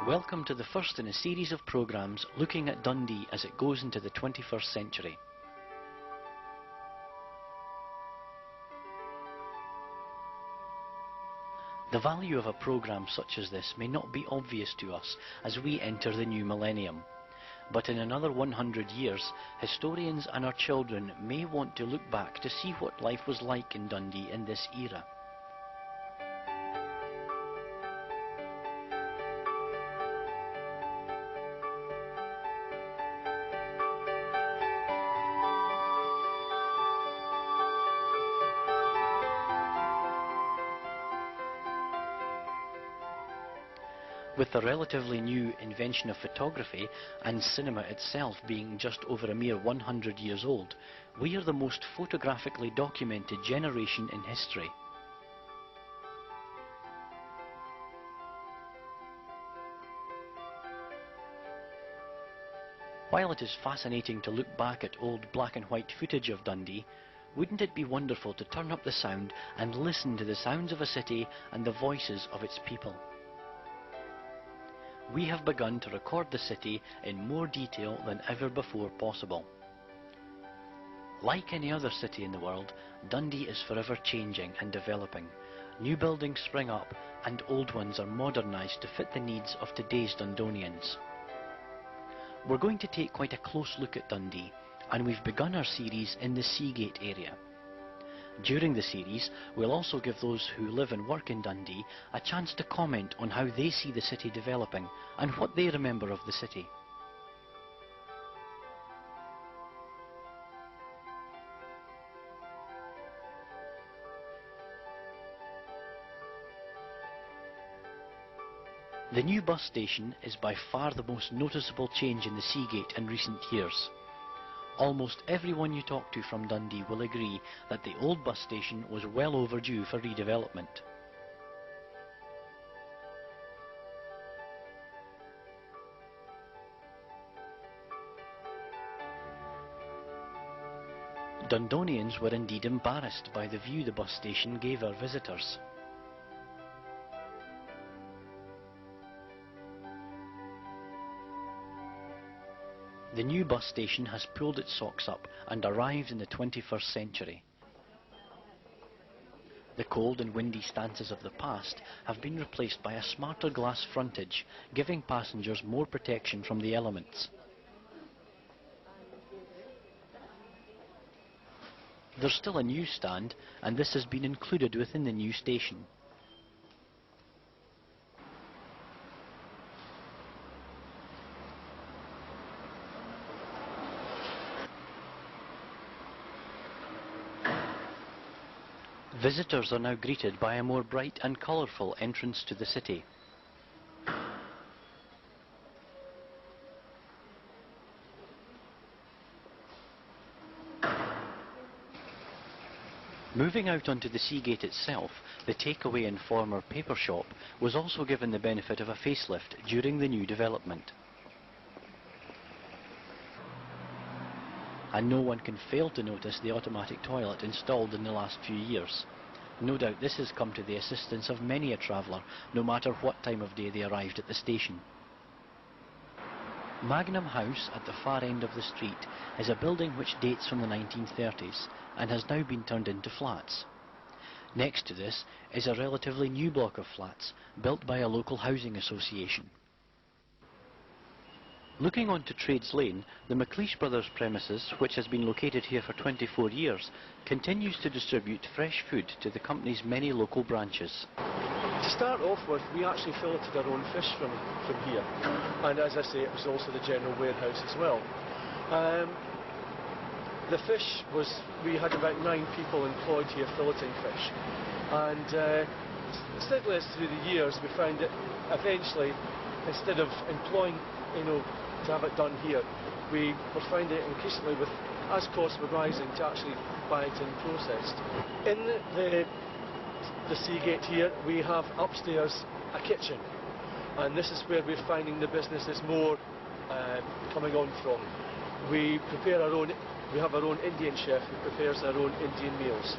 Welcome to the first in a series of programmes looking at Dundee as it goes into the 21st century. The value of a programme such as this may not be obvious to us as we enter the new millennium. But in another 100 years, historians and our children may want to look back to see what life was like in Dundee in this era. With the relatively new invention of photography and cinema itself being just over a mere 100 years old, we are the most photographically documented generation in history. While it is fascinating to look back at old black and white footage of Dundee, wouldn't it be wonderful to turn up the sound and listen to the sounds of a city and the voices of its people? We have begun to record the city in more detail than ever before possible. Like any other city in the world, Dundee is forever changing and developing. New buildings spring up and old ones are modernised to fit the needs of today's Dundonians. We're going to take quite a close look at Dundee, and we've begun our series in the Seagate area. During the series, we'll also give those who live and work in Dundee a chance to comment on how they see the city developing and what they remember of the city. The new bus station is by far the most noticeable change in the Seagate in recent years. Almost everyone you talk to from Dundee will agree that the old bus station was well overdue for redevelopment. Dundonians were indeed embarrassed by the view the bus station gave our visitors. The new bus station has pulled its socks up and arrived in the 21st century. The cold and windy stances of the past have been replaced by a smarter glass frontage, giving passengers more protection from the elements. There's still a newsstand, and this has been included within the new station. Visitors are now greeted by a more bright and colourful entrance to the city. Moving out onto the Seagate itself, the takeaway and former paper shop was also given the benefit of a facelift during the new development. And no one can fail to notice the automatic toilet installed in the last few years. No doubt this has come to the assistance of many a traveller, no matter what time of day they arrived at the station. Magnum House at the far end of the street is a building which dates from the 1930s and has now been turned into flats. Next to this is a relatively new block of flats built by a local housing association. Looking on to Trades Lane, the McLeish Brothers premises, which has been located here for 24 years, continues to distribute fresh food to the company's many local branches. To start off with, we actually filleted our own fish from here, and as I say, it was also the general warehouse as well. The fish was, we had about 9 people employed here filleting fish, and steadily as through the years we found that eventually, instead of employing, to have it done here, we were finding it increasingly, as costs were rising, to actually buy it in processed. In the Seagate here, we have upstairs a kitchen, and this is where we're finding the business is more coming on from. We prepare our own, we have our own Indian chef who prepares our own Indian meals.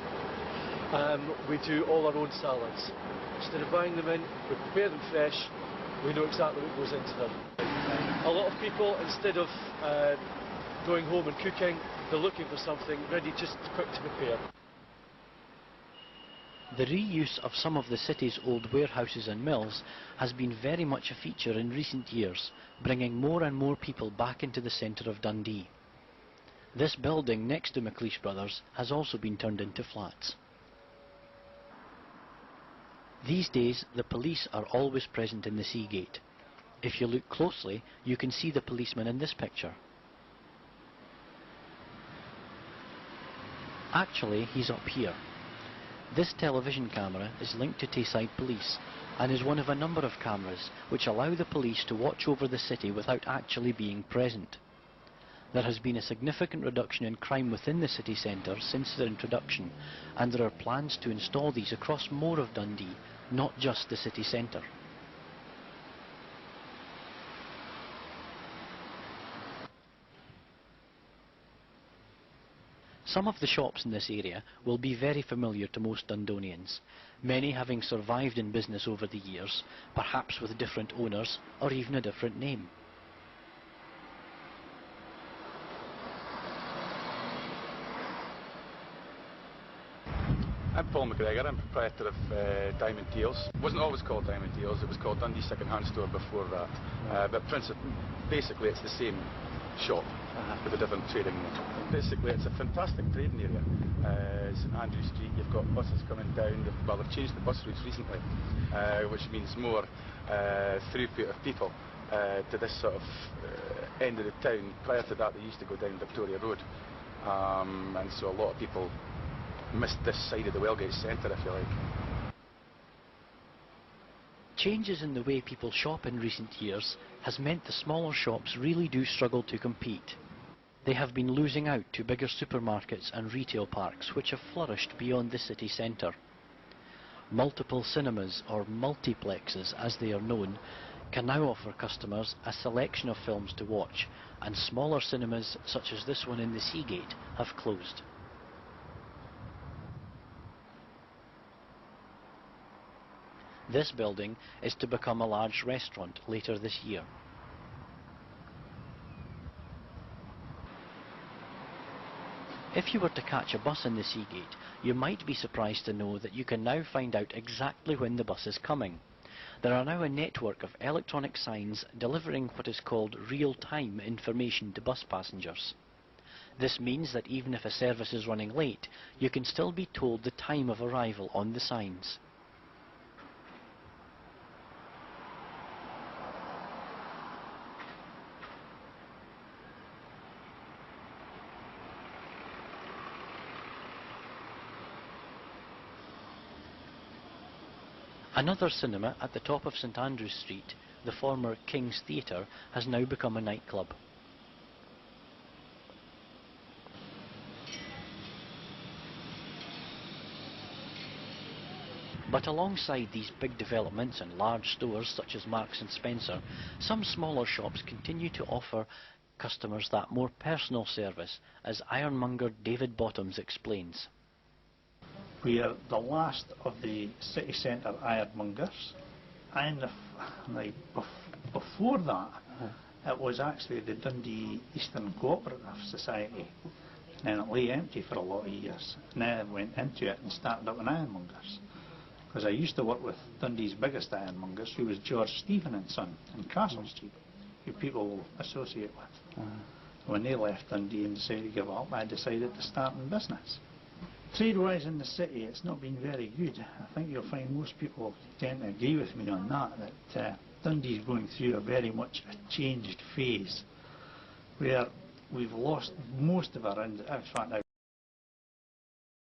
We do all our own salads. Instead of buying them in, we prepare them fresh, we know exactly what goes into them. A lot of people, instead of going home and cooking, they're looking for something ready, just quick to prepare. The reuse of some of the city's old warehouses and mills has been very much a feature in recent years, bringing more and more people back into the centre of Dundee. This building next to McLeish Brothers has also been turned into flats. These days, the police are always present in the Seagate. If you look closely, you can see the policeman in this picture. Actually, he's up here. This television camera is linked to Tayside Police and is one of a number of cameras which allow the police to watch over the city without actually being present. There has been a significant reduction in crime within the city centre since their introduction, and there are plans to install these across more of Dundee, not just the city centre. Some of the shops in this area will be very familiar to most Dundonians, many having survived in business over the years, perhaps with different owners or even a different name. I'm Paul McGregor, I'm proprietor of Diamond Deals. It wasn't always called Diamond Deals, it was called Dundee Second Hand Store before that. But basically it's the same shop with a different trading name. Basically it's a fantastic trading area. St Andrew Street, you've got buses coming down, well they've changed the bus routes recently, which means more throughput of people to this sort of end of the town. Prior to that they used to go down Victoria Road, and so a lot of people missed this side of the Wellgate centre, if you like. Changes in the way people shop in recent years has meant the smaller shops really do struggle to compete. They have been losing out to bigger supermarkets and retail parks which have flourished beyond the city centre. Multiple cinemas, or multiplexes as they are known, can now offer customers a selection of films to watch, and smaller cinemas such as this one in the Seagate have closed. This building is to become a large restaurant later this year. If you were to catch a bus in the Seagate, you might be surprised to know that you can now find out exactly when the bus is coming. There are now a network of electronic signs delivering what is called real-time information to bus passengers. This means that even if a service is running late, you can still be told the time of arrival on the signs. Another cinema at the top of St Andrews Street, the former King's Theatre, has now become a nightclub. But alongside these big developments and large stores such as Marks and Spencer, some smaller shops continue to offer customers that more personal service, as ironmonger David Bottoms explains. We are the last of the city centre ironmongers, and before that it was actually the Dundee Eastern Cooperative Society, and then it lay empty for a lot of years. Now I went into it and started up an ironmongers, because I used to work with Dundee's biggest ironmongers, who was George Stephen and Son in Castle Street, who people associate with. When they left Dundee and decided to give up, I decided to start in business. Trade-wise in the city, it's not been very good. I think you'll find most people tend to agree with me on that Dundee's going through a very much a changed phase, where we've lost most of our, in fact,